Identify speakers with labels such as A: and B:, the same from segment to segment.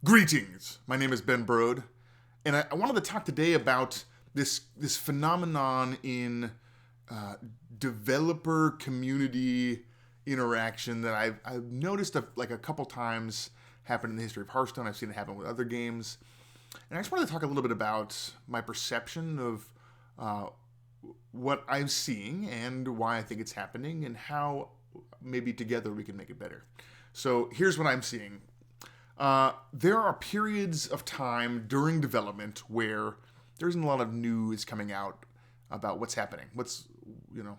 A: Greetings. My name is Ben Brode, and I wanted to talk today about this phenomenon in uh, developer community interaction that I've noticed like a couple times happen in the history of Hearthstone. I've seen it happen with other games, and I just wanted to talk a little bit about my perception of uh, what I'm seeing and why I think it's happening, and how maybe together we can make it better. So here's what I'm seeing. There are periods of time during development where there isn't a lot of news coming out about what's happening. You know,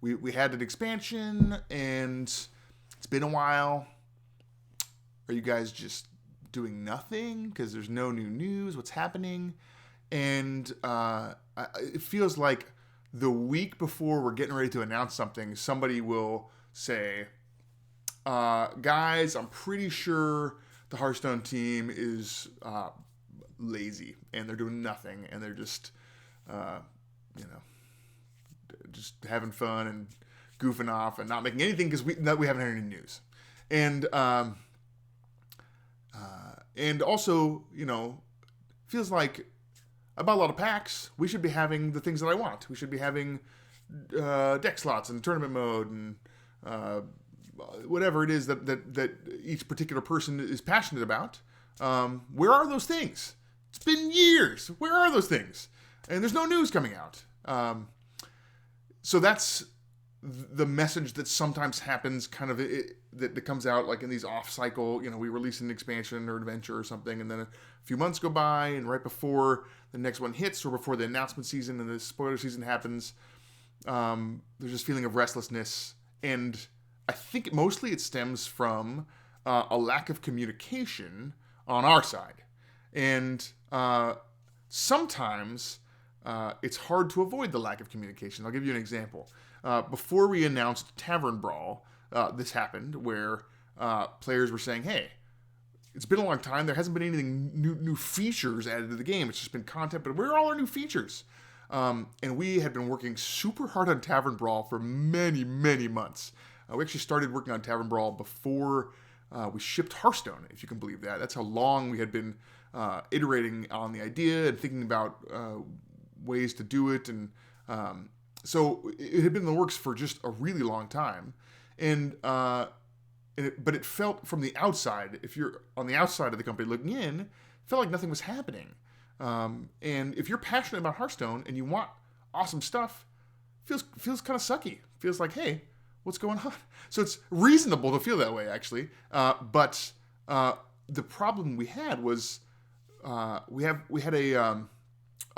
A: we had an expansion and it's been a while. Are you guys just doing nothing because there's no new news? What's happening? And it feels like the week before we're getting ready to announce something, somebody will say, guys, I'm pretty sure the Hearthstone team is lazy and they're doing nothing and they're just, you know, just having fun and goofing off and not making anything because we haven't heard any news. And also, feels like I bought a lot of packs. We should be having the things that I want. We should be having deck slots and tournament mode and whatever it is that each particular person is passionate about. Where are those things? It's been years. Where are those things? And there's no news coming out. So that's the message that sometimes happens, kind of that comes out like in these off cycle. We release an expansion or adventure or something, and then a few months go by, and right before the next one hits, or before the announcement season and the spoiler season happens, there's this feeling of restlessness. And I think mostly it stems from a lack of communication on our side. And sometimes it's hard to avoid the lack of communication. I'll give you an example. Before we announced Tavern Brawl, this happened where players were saying, hey, it's been a long time. There hasn't been anything new features added to the game. It's just been content, but where are all our new features? And we had been working super hard on Tavern Brawl for many, many months. We actually started working on Tavern Brawl before we shipped Hearthstone, if you can believe that. That's how long we had been iterating on the idea and thinking about ways to do it. And so it had been in the works for just a really long time. But it felt from the outside, if you're on the outside of the company looking in, it felt like nothing was happening. And if you're passionate about Hearthstone and you want awesome stuff, feels kind of sucky. Feels like, hey, what's going on? So it's reasonable to feel that way, actually. But the problem we had was we had a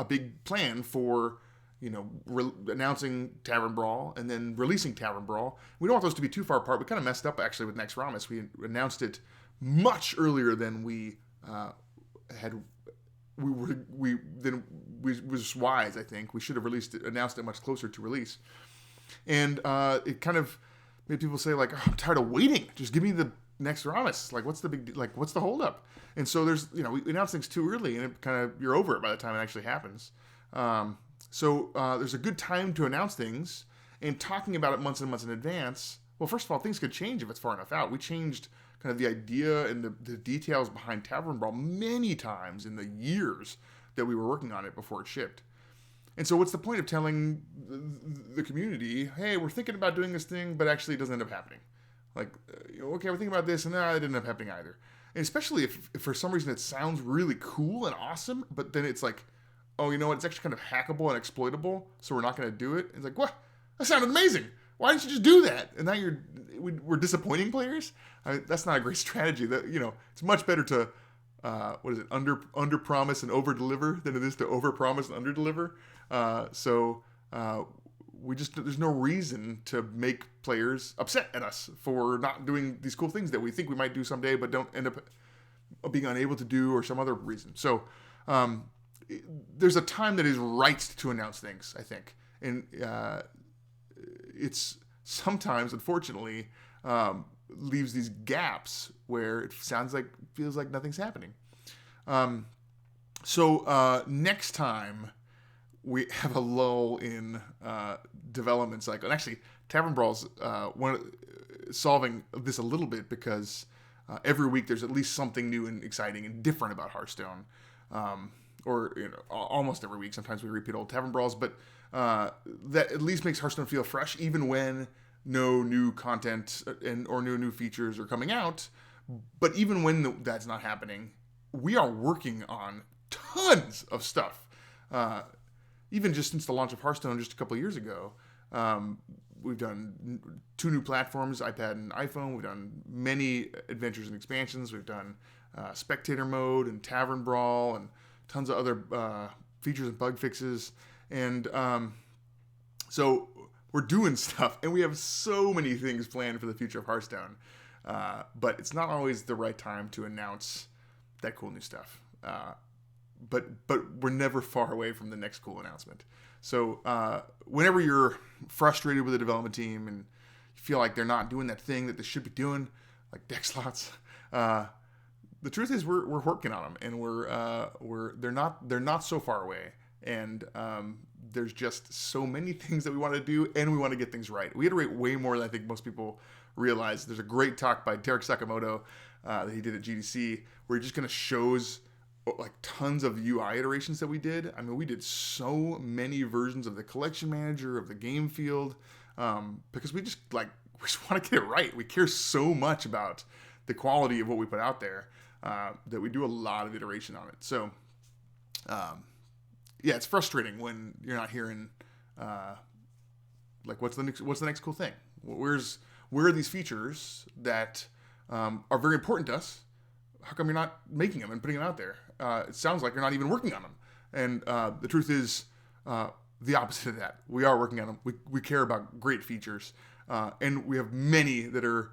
A: big plan for announcing Tavern Brawl and then releasing Tavern Brawl. We don't want those to be too far apart. We kind of messed up actually with Next Ramus. We announced it much earlier than we had. We was wise. I think we should have announced it much closer to release. And it kind of made people say, like, oh, I'm tired of waiting. Just give me the next Ramus. Like, what's the holdup? And so there's, we announce things too early, and it kind of, you're over it by the time it actually happens. So there's a good time to announce things, and talking about it months and months in advance. Well, first of all, things could change if it's far enough out. We changed kind of the idea and the details behind Tavern Brawl many times in the years that we were working on it before it shipped. And so what's the point of telling the community, hey, we're thinking about doing this thing, but actually it doesn't end up happening? Like, okay, we're thinking about this, and it didn't end up happening either. And especially if for some reason it sounds really cool and awesome, but then it's like, oh, you know what, it's actually kind of hackable and exploitable, so we're not going to do it. It's like, what? That sounded amazing. Why didn't you just do that? And now we're disappointing players? That's not a great strategy. It's much better to under promise and over deliver than it is to over promise and under deliver. So there's no reason to make players upset at us for not doing these cool things that we think we might do someday, but don't end up being unable to do, or some other reason. So there's a time that is right to announce things, I think, and it's sometimes, unfortunately, leaves these gaps where it feels like nothing's happening. So next time we have a lull in development cycle, and actually Tavern Brawl's solving this a little bit, because every week there's at least something new and exciting and different about Hearthstone. Or almost every week. Sometimes we repeat old tavern brawls, but that at least makes Hearthstone feel fresh, even when no new content or no new features are coming out. But even when that's not happening, we are working on tons of stuff. Even just since the launch of Hearthstone just a couple of years ago, we've done 2 new platforms, iPad and iPhone. We've done many adventures and expansions. We've done spectator mode and tavern brawl and tons of other features and bug fixes. And so we're doing stuff, and we have so many things planned for the future of Hearthstone. But it's not always the right time to announce that cool new stuff. But we're never far away from the next cool announcement. So whenever you're frustrated with the development team and you feel like they're not doing that thing that they should be doing, like deck slots, the truth is we're working on them, and they're not so far away. And there's just so many things that we want to do, and we want to get things right. We iterate way more than I think most people realize. There's a great talk by Derek Sakamoto that he did at GDC where he just kind of shows like tons of UI iterations that we did. I mean, we did so many versions of the collection manager, of the game field, because we just want to get it right. We care so much about the quality of what we put out there that we do a lot of iteration on it. So, yeah, it's frustrating when you're not hearing like what's the next cool thing? Where are these features that are very important to us? How come you're not making them and putting them out there? It sounds like you're not even working on them. And the truth is the opposite of that. We are working on them. We care about great features. And we have many that are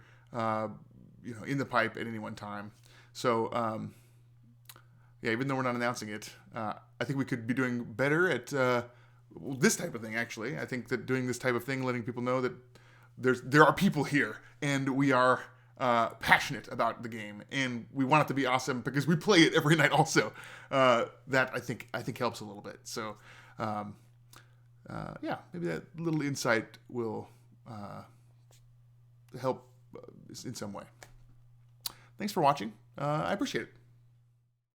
A: in the pipe at any one time. So, yeah, even though we're not announcing it, I think we could be doing better at this type of thing, actually. I think that doing this type of thing, letting people know that there are people here, and we are passionate about the game, and we want it to be awesome because we play it every night also. That I think helps a little bit. So, yeah, maybe that little insight will help in some way. Thanks for watching. I appreciate it.